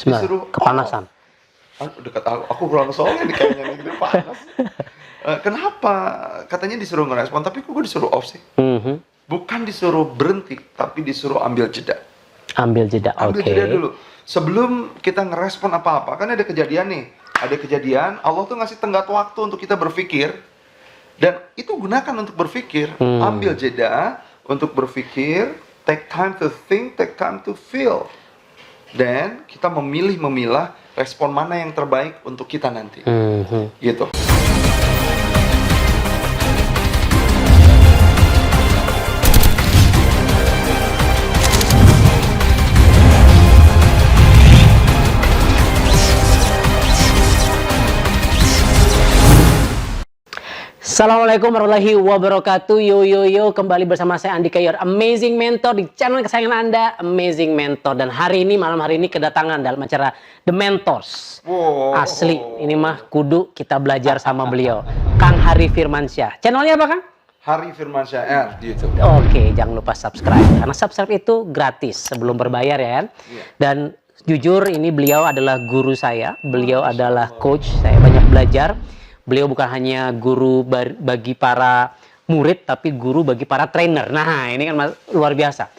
disuruh kepanasan. Dekat aku pulang soalnya nih kayaknya nih gitu, panas. Kenapa? Katanya disuruh ngerespon, tapi kok gue disuruh off sih? Bukan disuruh berhenti, tapi disuruh ambil jeda. Ambil jeda, Ambil jeda dulu. Sebelum kita ngerespon apa-apa, kan ada kejadian nih. Ada kejadian, Allah tuh ngasih tenggat waktu untuk kita berpikir. Dan itu gunakan untuk berpikir. Ambil jeda untuk berpikir, take time to think, take time to feel. Dan kita memilah respon mana yang terbaik untuk kita nanti. Gitu. Assalamualaikum warahmatullahi wabarakatuh. Yo, kembali bersama saya Andika, your amazing mentor di channel kesayangan Anda, Amazing Mentor. Dan hari ini, malam hari ini kedatangan dalam acara The Mentors. Wow. Asli, ini mah kudu kita belajar sama beliau, Kang Hari Firmansyah. Channelnya apa, Kang? Hari Firmansyah R di YouTube. Oke, jangan lupa subscribe, karena subscribe itu gratis sebelum berbayar ya kan. Dan jujur ini beliau adalah guru saya, beliau adalah coach, saya banyak belajar. Beliau bukan hanya guru bagi para murid, tapi guru bagi para trainer. Nah, ini kan luar biasa.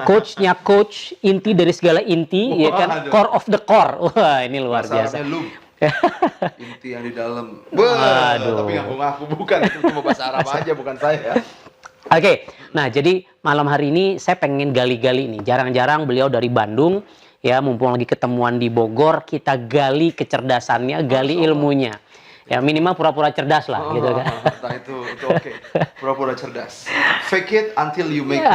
Coachnya coach, inti dari segala inti, ya kan? Core of the core. Wah, ini luar biasa. Inti yang di dalam. Tapi ngaku-ngaku bukan, itu cuma bahasa Arab aja, bukan saya. Oke, nah jadi malam hari ini saya pengen gali-gali nih. Jarang-jarang beliau dari Bandung, ya mumpung lagi ketemuan di Bogor, kita gali kecerdasannya, gali ilmunya. Ya minimal pura-pura cerdas lah, gitu kan. Nah itu oke. Pura-pura cerdas. Fake it until you make it.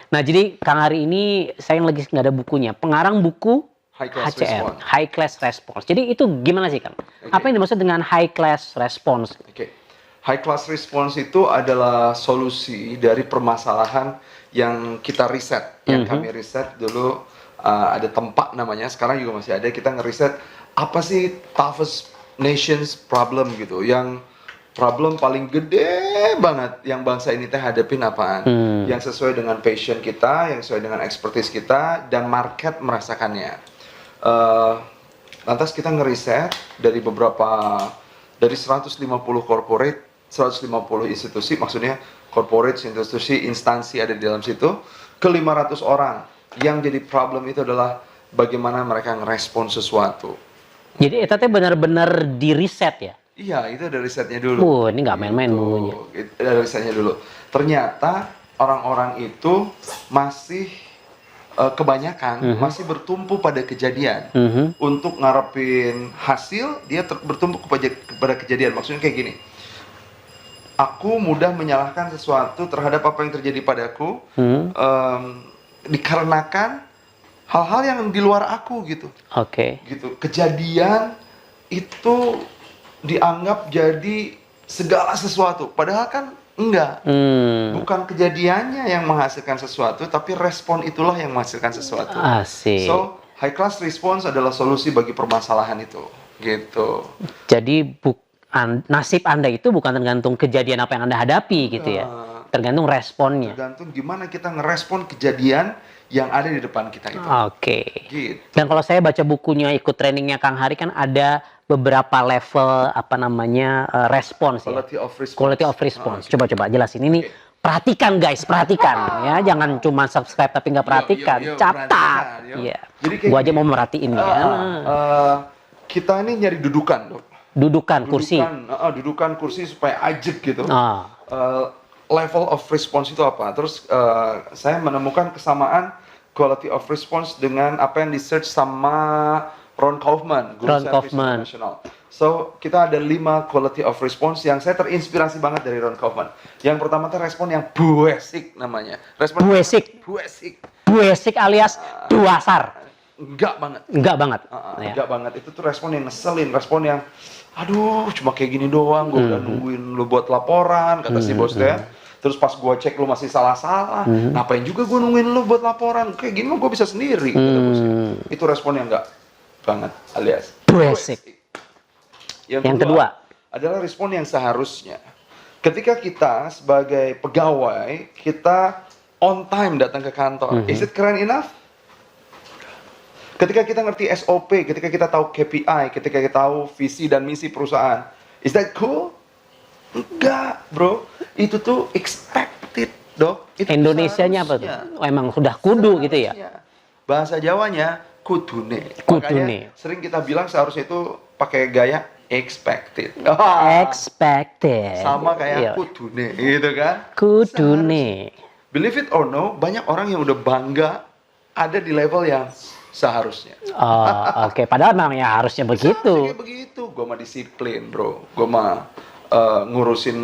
Nah jadi Kang Hari ini saya lagi nggak ada bukunya. Pengarang buku HCR, High Class Response. Jadi itu gimana sih Kang? Apa yang dimaksud dengan High Class Response? High Class Response itu adalah solusi dari permasalahan yang kita riset. Yang kami riset dulu ada tempat namanya, sekarang juga masih ada. Kita ngeriset apa sih toughest nations problem gitu, yang problem paling gede banget yang bangsa ini teh hadapin apaan, yang sesuai dengan passion kita, yang sesuai dengan expertise kita, dan market merasakannya. Lantas kita ngeriset dari 150 corporate, 150 institusi, maksudnya corporate, institusi, instansi ada di dalam situ, ke 500 orang. Yang jadi problem itu adalah bagaimana mereka ngerespon sesuatu. Jadi itu benar-benar di riset ya? Iya, itu ada risetnya dulu. Ini nggak main-main bukunya. Ada risetnya dulu. Ternyata orang-orang itu masih kebanyakan masih bertumpu pada kejadian. Untuk ngarepin hasil, dia bertumpu kepada kejadian. Maksudnya kayak gini. Aku mudah menyalahkan sesuatu terhadap apa yang terjadi padaku dikarenakan hal-hal yang di luar aku gitu. Gitu. Kejadian itu dianggap jadi segala sesuatu. Padahal kan enggak. Bukan kejadiannya yang menghasilkan sesuatu, tapi respon itulah yang menghasilkan sesuatu. Asik. So, high class response adalah solusi bagi permasalahan itu. Gitu. Jadi nasib Anda itu bukan tergantung kejadian apa yang Anda hadapi gitu ya. Tergantung responnya. Tergantung gimana kita ngerespon kejadian yang ada di depan kita itu. Gitu. Dan kalau saya baca bukunya, ikut trainingnya Kang Hari, kan ada beberapa level respons ya. Quality of response. Coba jelasin ini. Perhatikan guys, perhatikan ya. Jangan cuma subscribe tapi nggak perhatikan. Catat. Iya. Gua aja mau merhatiin ya. Kita ini nyari dudukan, Dok. Dudukan kursi. Dudukan kursi supaya ajek gitu. Level of response itu apa? Terus saya menemukan kesamaan quality of response dengan apa yang di-search sama Ron Kaufman, Guru Service International. So, kita ada 5 quality of response yang saya terinspirasi banget dari Ron Kaufman. Yang pertama itu respon yang buesik namanya. Respon buesik alias duasar. Enggak banget. Enggak banget. Itu tuh respon yang ngeselin, respon yang aduh, cuma kayak gini doang, gue udah nungguin lu buat laporan, kata si bosnya. Terus pas gue cek lu masih salah-salah, ngapain juga gue nungguin lu buat laporan? Kayak gini mah gue bisa sendiri, kata bosnya. Itu respon yang enggak banget, alias basic. Yang kedua adalah respon yang seharusnya. Ketika kita sebagai pegawai, kita on time datang ke kantor. Is it keren enough? Ketika kita ngerti SOP, ketika kita tahu KPI, ketika kita tahu visi dan misi perusahaan, is that cool? Enggak, bro. Itu tuh expected, dok. Itu Indonesianya apa tuh? seharusnya. Oh, emang sudah kudu gitu ya? Seharusnya. Bahasa Jawanya kudune. Kudune. Makanya sering kita bilang seharusnya itu pakai gaya expected. Expected. Sama kayak Iya. kudune, gitu kan? Kudune. Believe it or no, banyak orang yang udah bangga ada di level yang seharusnya. Oh, oke. Padahal memang ya harusnya Seharusnya begitu. kayak begitu. Gue mah disiplin, bro. Gue mah ngurusin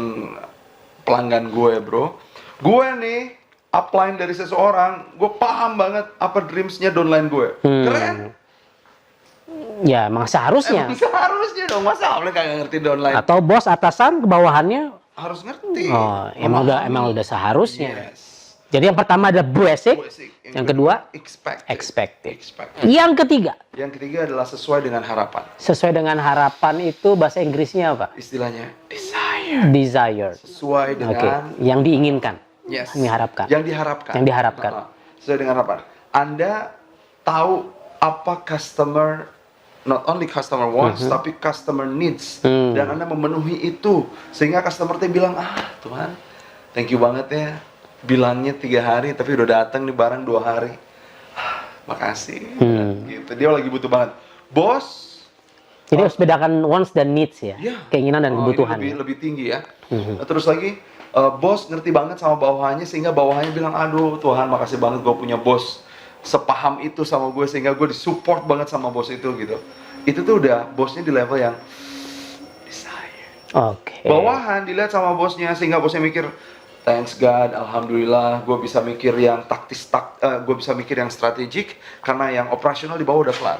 pelanggan gue, bro. Gue nih upline dari seseorang, gue paham banget apa dreamsnya downline gue. Keren. Ya, emang seharusnya. Emang seharusnya dong, masa upline kagak ngerti downline? Atau bos atasan ke bawahannya, Harus ngerti. oh, emang udah seharusnya. Yes. Jadi yang pertama ada basic, Basic. yang kedua expected. expected. Expected. Yang ketiga, Yang ketiga adalah sesuai dengan harapan. sesuai dengan harapan itu bahasa Inggrisnya apa? Istilahnya desire. Desire. Sesuai Oke, dengan yang diinginkan, yes. diharapkan. Yang diharapkan. Yang diharapkan. Sesuai dengan harapan. Anda tahu apa customer, not only customer wants, tapi customer needs. Dan Anda memenuhi itu. Sehingga customer teh bilang, Tuhan, thank you banget ya. Bilangnya 3 hari, tapi udah datang nih barang 2 hari. Makasih. Gitu. Dia lagi butuh banget. Bos, Jadi harus bedakan wants dan needs ya, ya. keinginan dan Oh, kebutuhan. ini lebih tinggi ya. Terus lagi, bos ngerti banget sama bawahannya sehingga bawahannya bilang, aduh Tuhan makasih banget gue punya bos sepaham itu sama gue sehingga gue disupport banget sama bos itu gitu. Itu tuh udah bosnya di level yang desire. Oke. Bawahan dilihat sama bosnya sehingga bosnya mikir, thanks God, alhamdulillah, gue bisa mikir yang gue bisa mikir yang strategik karena yang operasional di bawah udah kelar.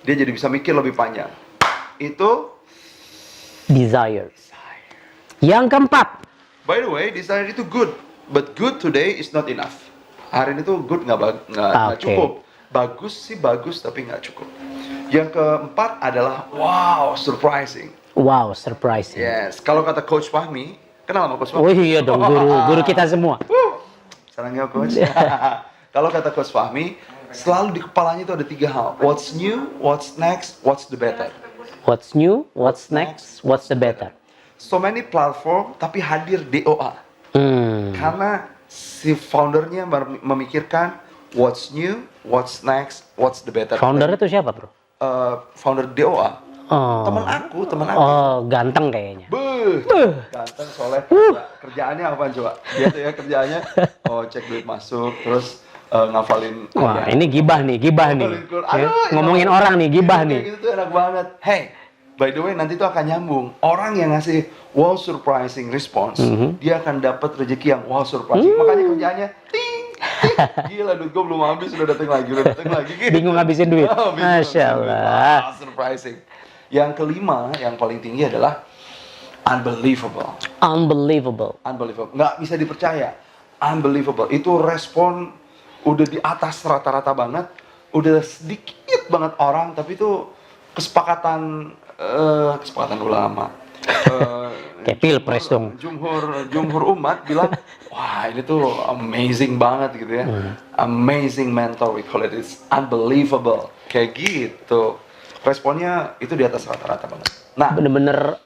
Dia jadi bisa mikir lebih panjang. Itu Desire. Yang keempat, by the way, desire itu good, but good today is not enough. Hari ini tuh good nggak Oke. cukup. Bagus sih bagus, tapi nggak cukup. Yang keempat adalah wow, surprising. wow, surprising. Yes, kalau kata Coach Fahmi, kenal sama Coach Oh Fahmi? iya dong, guru kita semua. Sarangnya Coach. Kalau kata Coach Fahmi, selalu di kepalanya itu ada 3 hal. What's new, what's next, what's the better. What's new, what's next, what's the better. So many platform, tapi hadir DOA. Karena si foundernya memikirkan what's new, what's next, what's the better. Foundernya itu siapa, bro? Founder DOA. Oh, Temen aku. oh ganteng kayaknya. Ganteng soleh. Kerjaannya apa coba? Dia tuh ya kerjaannya, cek duit masuk, terus ngafalin. Wah, ini gibah nih. Ngafalin Quran. Ya, Aduh, ngomongin enak. orang nih, gibah Gitu, nih. kayak gitu tuh enak banget. Hey, by the way nanti tuh akan nyambung. Orang yang ngasih wow surprising response, dia akan dapat rezeki yang wow surprising. Makanya kerjaannya ting. Gila, duit gue belum habis, udah datang lagi gitu. Bingung ngabisin duit. Bingung Masya ngabisin duit. Allah. Wah, surprising. Yang kelima, yang paling tinggi adalah unbelievable. Unbelievable. Unbelievable. Nggak bisa dipercaya. Unbelievable. Itu respon udah di atas rata-rata banget. Udah sedikit banget orang, tapi itu kesepakatan ulama. Kayak pilpres dong. Jumhur umat bilang, wah ini tuh amazing banget gitu ya. Amazing mentor, we call it. It's unbelievable. Kayak gitu. Responnya itu di atas rata-rata banget. Nah, Bener-bener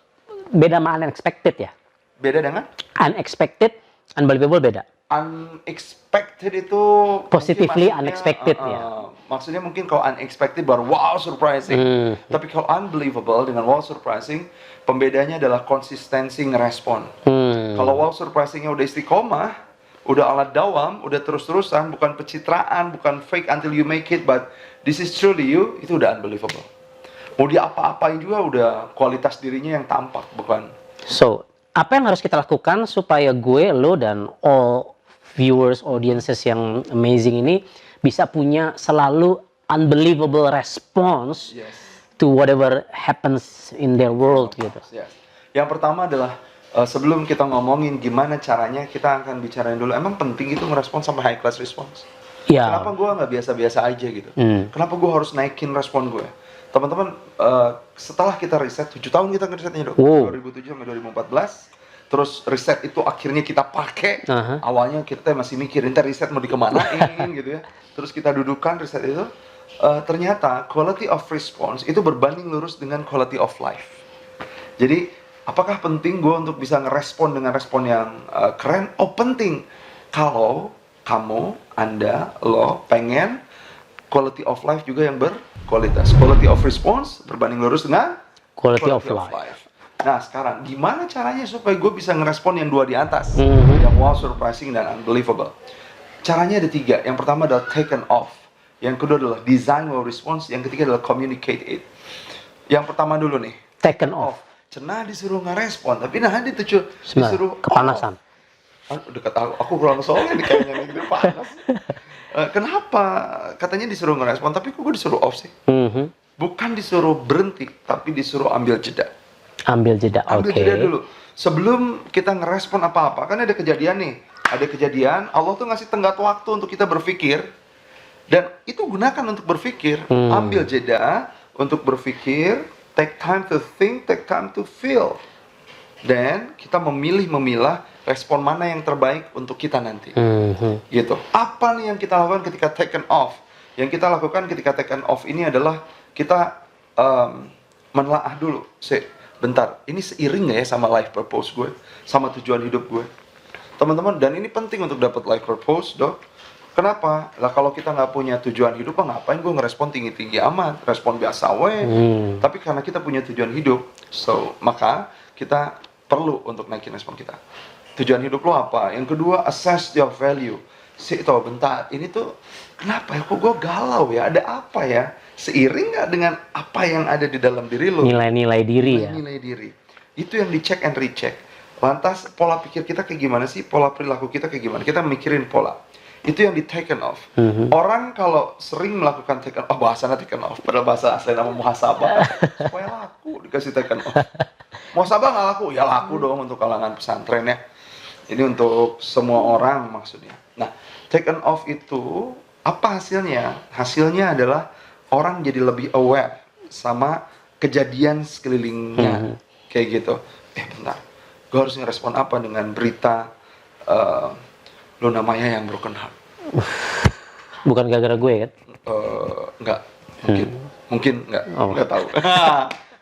beda sama unexpected ya? beda dengan Unexpected, unbelievable beda. unexpected itu Positively mungkin maksudnya, unexpected ya. Maksudnya mungkin kalau unexpected baru wow surprising. Tapi kalau unbelievable dengan wow surprising, pembedanya adalah konsistensi ngerespon. Kalau wow surprisingnya udah istiqomah, udah alat dawam, udah terus-terusan, bukan pencitraan, bukan fake until you make it, but this is truly you, itu udah unbelievable. Mau diapa-apain juga udah kualitas dirinya yang tampak, bukan. So, apa yang harus kita lakukan supaya gue, lo, dan all viewers, audiences yang amazing ini bisa punya selalu unbelievable response Yes. to whatever happens in their world gitu. Yes. Yang pertama adalah sebelum kita ngomongin gimana caranya, kita akan bicarain dulu. Emang penting itu ngerespon sampai high class response? Ya. Kenapa gue nggak biasa-biasa aja gitu? Kenapa gue harus naikin respon gue? Teman-teman, setelah kita riset, 7 tahun kita ngerisetnya dok, 2007 sampai 2014. Terus riset itu akhirnya kita pakai. Awalnya kita masih mikir, ntar riset mau dikemanain gitu ya. Terus kita dudukan riset itu. ternyata quality of response itu berbanding lurus dengan quality of life. Jadi, apakah penting gue untuk bisa ngerespon dengan respon yang keren? Oh, penting. Kalau kamu, Anda, lo pengen quality of life juga yang berkualitas. Quality of response berbanding lurus dengan Quality of life. Nah, sekarang gimana caranya supaya gue bisa ngerespon yang dua di atas? Yang wow, surprising, dan unbelievable. Caranya ada 3. Yang pertama adalah taken off. Yang kedua adalah design wow response. Yang ketiga adalah communicate it. Yang pertama dulu nih. Taken off. Cenah disuruh ngerespon, tapi nah disuruh kepanasan. Dekat aku kurang soalnya nih kayaknya nih, gitu, panas. Kenapa katanya disuruh ngerespon, tapi kok gue disuruh off sih? Bukan disuruh berhenti, tapi disuruh ambil jeda. Ambil jeda, oke. Ambil jeda dulu. Sebelum kita ngerespon apa-apa, kan ada kejadian nih. Ada kejadian, Allah tuh ngasih tenggat waktu untuk kita berpikir. Dan itu gunakan untuk berpikir. Ambil jeda untuk berpikir. Take time to think, take time to feel. Dan kita memilah respon mana yang terbaik untuk kita nanti. Gitu. Apa nih yang kita lakukan ketika taken off? Yang kita lakukan ketika taken off ini adalah kita menelaah dulu. Bentar, ini seiring gak ya sama life purpose gue? Sama tujuan hidup gue? Teman-teman, dan ini penting untuk dapat life purpose, dok. Kenapa? Lah kalau kita nggak punya tujuan hidup, ngapain gue ngerespon tinggi-tinggi amat, respon biasa Tapi karena kita punya tujuan hidup, maka kita perlu untuk naikin respon kita. Tujuan hidup lo apa? Yang kedua, assess your value. Bentar, ini tuh kenapa ya? Kok gue galau ya? Ada apa ya? Seiring nggak dengan apa yang ada di dalam diri lo? Nilai-nilai diri ya? Nilai diri. Itu yang dicek and recheck. Lantas pola pikir kita kayak gimana sih? Pola perilaku kita kayak gimana? Kita mikirin pola. Itu yang di taken off. Orang kalau sering melakukan taken off, bahasanya taken off, padahal bahasa asli nama muhasabah, supaya laku dikasih taken off. Muhasabah nggak laku, ya laku dong untuk kalangan pesantren ya. Ini untuk semua orang maksudnya. Nah, taken off itu apa hasilnya? Hasilnya adalah orang jadi lebih aware sama kejadian sekelilingnya, kayak gitu. Bentar, gue harus ngerespon apa dengan berita Luna Maya yang broken heart? Bukan gara-gara gue kan? Enggak, mungkin enggak tahu.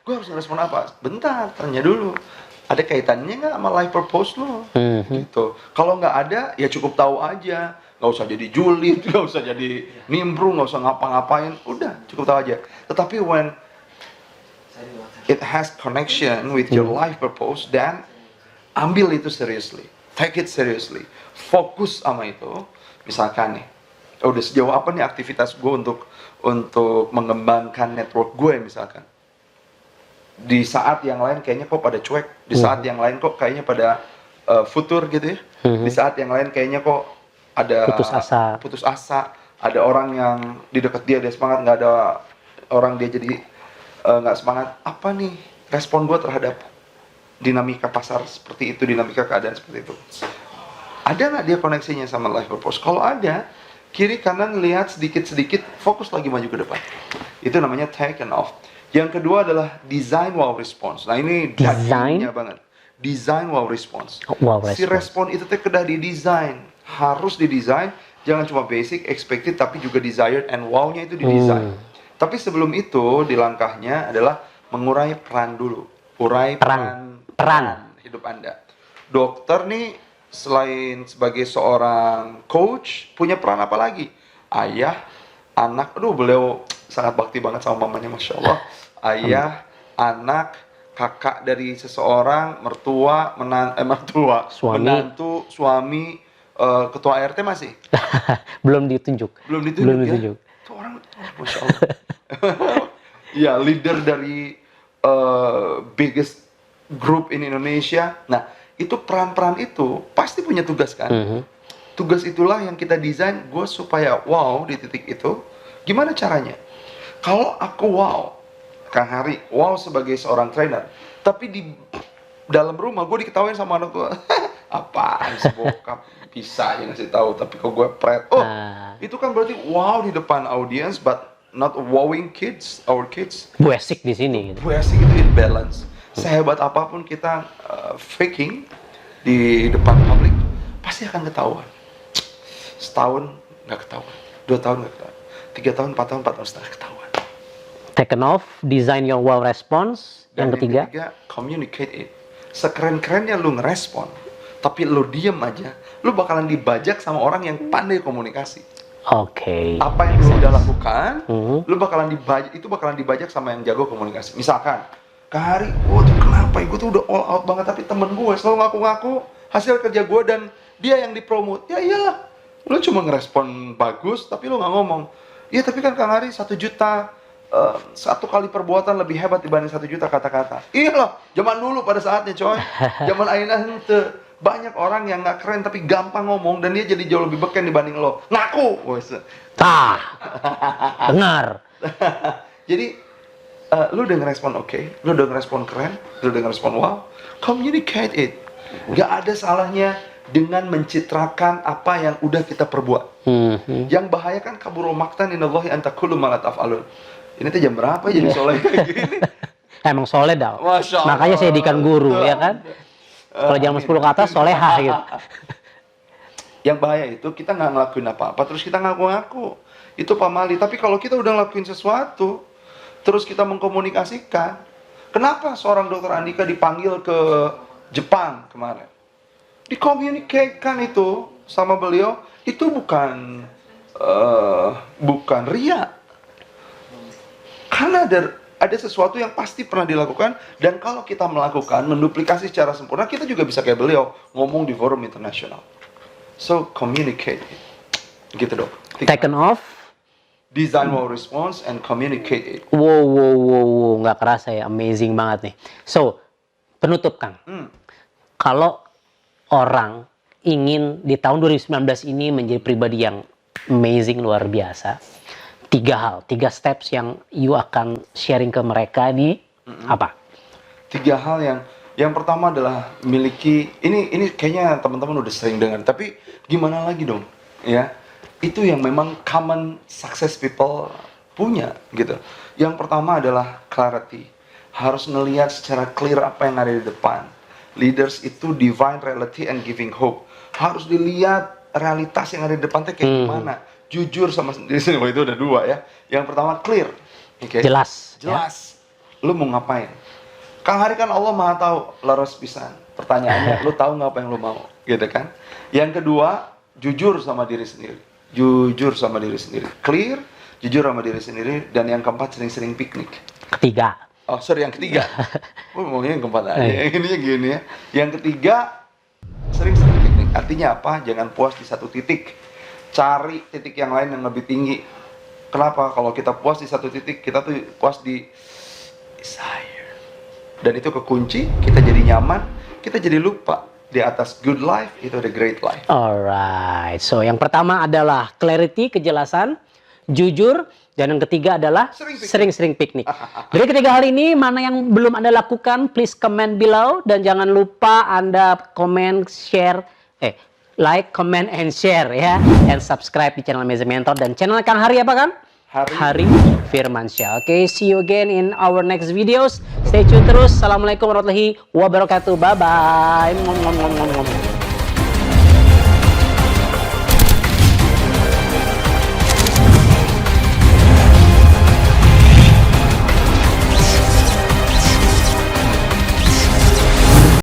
Gue harus ngerespon apa? Bentar, tanya dulu. Ada kaitannya nggak sama life purpose lo? Gitu. Kalau nggak ada, ya cukup tahu aja. Nggak usah jadi julid, nggak usah jadi nimbrung, nggak usah ngapa-ngapain. Udah, cukup tahu aja. Tetapi when it has connection with your life purpose, dan ambil itu seriously. Take it seriously. Fokus sama itu. Misalkan nih, udah sejauh apa nih aktivitas gue untuk mengembangkan network gue misalkan. Di saat yang lain kayaknya kok pada cuek. Di saat yang lain kok kayaknya pada futur gitu ya. Di saat yang lain kayaknya kok ada putus asa. Ada orang yang di dekat dia semangat, nggak ada orang dia jadi nggak semangat. Apa nih respon gue terhadap dinamika pasar seperti itu, dinamika keadaan seperti itu? Ada nggak dia koneksinya sama life purpose? Kalau ada, kiri kanan lihat sedikit-sedikit, fokus lagi maju ke depan. Itu namanya taken off. Yang kedua adalah design wow response. Nah ini dagingnya banget. Design wow response. Si respon itu kedah didesain, harus didesain. Jangan cuma basic, expected, tapi juga desired and wow-nya itu didesain. Tapi sebelum itu, di langkahnya adalah mengurai peran dulu. Urai peran hidup Anda. Dokter nih, selain sebagai seorang coach, punya peran apa lagi? Ayah, anak, beliau sangat bakti banget sama mamanya, Masya Allah. Ayah, anak, kakak dari seseorang, mertua, menantu, suami, ketua RT masih? Belum ditunjuk. Belum ditunjuk. Itu orang, Masya Allah. Ya, leader dari biggest group in Indonesia. Nah, itu peran-peran itu pasti punya tugas kan? Tugas itulah yang kita desain gue supaya wow di titik itu. Gimana caranya? Kalau aku wow, Kang Hari, wow sebagai seorang trainer, tapi di dalam rumah gue diketawain sama anak gue, apaan sih bokap bisa aja ngasih tahu, tapi kok gue pret. Itu kan berarti wow di depan audience, but not wowing kids, our kids. Buesik di sini. Gitu. Buesik itu imbalance. Sehebat apapun kita faking di depan publik, pasti akan ketahuan. Setahun nggak ketahuan, 2 tahun nggak ketahuan, 3 tahun, 4 tahun, 4 tahun setengah ketahuan. Taken off, design your wow response. Dan Yang ketiga, communicate it. Sekeren-kerennya lu ngerespon, tapi lu diem aja, lu bakalan dibajak sama orang yang pandai komunikasi. oke. Apa yang lu udah lakukan, lu bakalan dibajak, itu bakalan dibajak sama yang jago komunikasi. Misalkan, Kak Hari, gue tuh kenapa ya, gue tuh udah all out banget, tapi temen gue selalu ngaku-ngaku hasil kerja gue dan dia yang dipromote. Ya iyalah, lu cuma ngerespon bagus, tapi lu nggak ngomong. Iya tapi kan Kang Hari 1 juta, 1 kali perbuatan lebih hebat dibanding 1 juta kata-kata. Iya loh, zaman dulu pada saatnya coy. Zaman Aina hente. Banyak orang yang nggak keren tapi gampang ngomong dan dia jadi jauh lebih beken dibanding lo. Ngaku! Tah, dengar. Jadi, lu udah ngerespon oke, lu udah ngerespon keren, lu udah ngerespon wow, communicate it. Gak ada salahnya dengan mencitrakan apa yang udah kita perbuat. Yang bahaya kan kaburul maktan inallahi antakulu malat af'alun. Ini tuh jam berapa jadi soleh kayak gini? Emang soleh dah. Masya Allah. Makanya saya jadikan guru, ya kan? Kalau jam 10 ke atas, solehah gitu. Yang bahaya itu kita nggak ngelakuin apa-apa, terus kita ngaku-ngaku. Itu pamali. Tapi kalau kita udah ngelakuin sesuatu, terus kita mengkomunikasikan. Kenapa seorang dokter Andika dipanggil ke Jepang kemarin? Dikomunikasikan itu sama beliau, itu bukan ria. Karena ada sesuatu yang pasti pernah dilakukan, dan kalau kita melakukan, menduplikasi secara sempurna, kita juga bisa kayak beliau, ngomong di forum internasional. So, communicate. Gitu dong. Taken off. Design wow response and communicate it. Wow. Nggak kerasa ya, amazing banget nih. So, penutup Kang. Kalau orang ingin di tahun 2019 ini menjadi pribadi yang amazing, luar biasa, 3 steps yang you akan sharing ke mereka ini apa? 3 hal yang pertama adalah miliki, ini kayaknya teman-teman udah sering dengar, tapi gimana lagi dong, ya? Itu yang memang common success people punya gitu. Yang pertama adalah clarity. Harus ngelihat secara clear apa yang ada di depan. Leaders itu divine reality and giving hope. Harus dilihat realitas yang ada di depan kayak gimana. Jujur sama diri sendiri. Itu udah 2 ya. Yang pertama clear. Okay? Jelas. Lu mau ngapain? Kang Hari kan Allah Maha tahu, laras pisan. Pertanyaannya, lu tahu nggak apa yang lu mau? Gitu kan? Yang kedua, jujur sama diri sendiri. Jujur sama diri sendiri. Clear, jujur sama diri sendiri. Dan yang keempat, sering-sering piknik. Ketiga. Oh, sorry, yang ketiga. Maunya yang keempat aja. Yang ininya gini ya. Yang ketiga, sering-sering piknik. Artinya apa? Jangan puas di satu titik. Cari titik yang lain yang lebih tinggi. Kenapa? Kalau kita puas di satu titik, kita tuh puas di desire. Dan itu kekunci, kita jadi nyaman, kita jadi lupa. Di atas good life, itu ada great life. Alright, so yang pertama adalah clarity, kejelasan, jujur, dan yang ketiga adalah sering-sering piknik. Dari ketiga hal ini, mana yang belum Anda lakukan, please comment below. Dan jangan lupa Anda like, comment, and share ya. And subscribe di channel Amazing Mentor. Dan channel Kang Hari apa kan? Hari Firmansyah. Oke, see you again in our next videos. Stay tune terus. Assalamualaikum warahmatullahi wabarakatuh. Bye-bye.